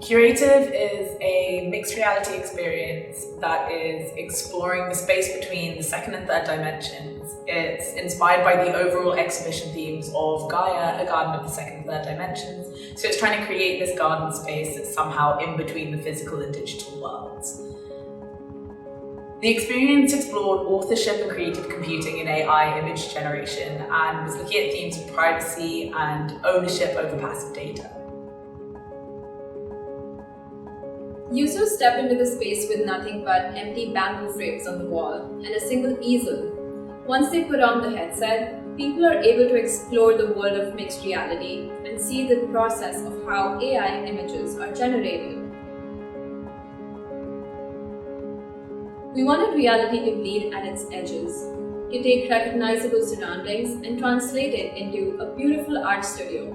Curative is a mixed reality experience that is exploring the space between the second and third dimensions. It's inspired by the overall exhibition themes of Gaia, a garden of the second and third dimensions. So it's trying to create this garden space that's somehow in between the physical and digital worlds. The experience explored authorship and creative computing in AI image generation and was looking at themes of privacy and ownership over passive data. Users step into the space with nothing but empty bamboo frames on the wall and a single easel. Once they put on the headset, people are able to explore the world of mixed reality and see the process of how AI images are generated. We wanted reality to bleed at its edges, to take recognizable surroundings and translate it into a beautiful art studio,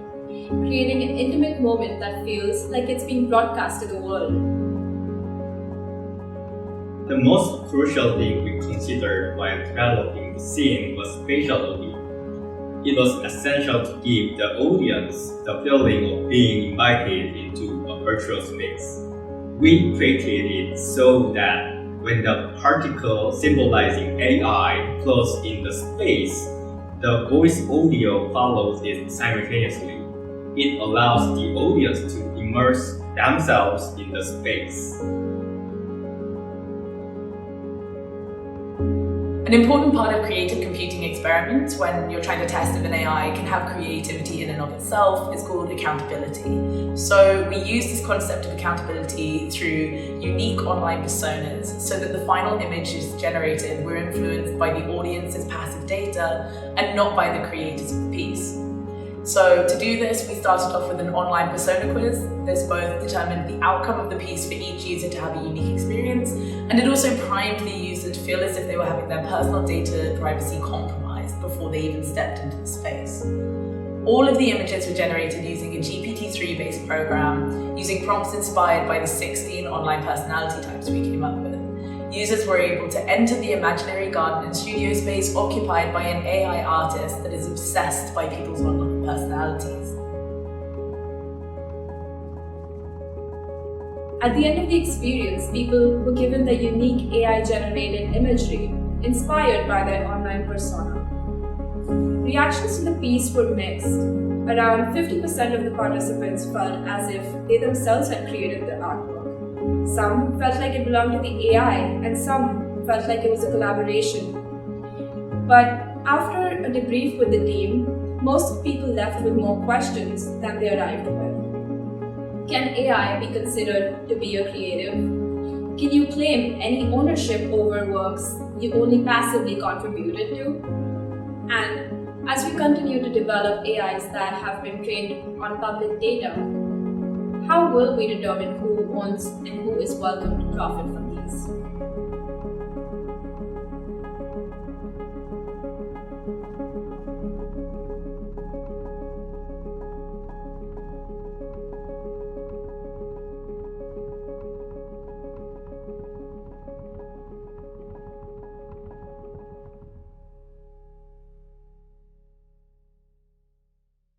creating an intimate moment that feels like it's being broadcast to the world. The most crucial thing we considered while developing the scene was spatial audio. It was essential to give the audience the feeling of being invited into a virtual space. We created it so that when the particle symbolizing AI floats in the space, the voice audio follows it simultaneously. It allows the audience to immerse themselves in the space. An important part of creative computing experiments when you're trying to test if an AI can have creativity in and of itself is called accountability. So we use this concept of accountability through unique online personas so that the final image is generated we're influenced by the audience's passive data and not by the creators of the piece. So to do this, we started off with an online persona quiz. This both determined the outcome of the piece for each user to have a unique experience, and it also primed the user to feel as if they were having their personal data privacy compromised before they even stepped into the space. All of the images were generated using a GPT-3 based program, using prompts inspired by the 16 online personality types we came up with. Users were able to enter the imaginary garden and studio space occupied by an AI artist that is obsessed by people's online personalities. At the end of the experience, people were given the unique AI-generated imagery inspired by their online persona. Reactions to the piece were mixed. Around 50% of the participants felt as if they themselves had created the artwork. Some felt like it belonged to the AI, and some felt like it was a collaboration. But after a debrief with the team, most people left with more questions than they arrived with. Can AI be considered to be a creative? Can you claim any ownership over works you only passively contributed to? And as we continue to develop AIs that have been trained on public data, how will we determine who owns and who is welcome to profit from these?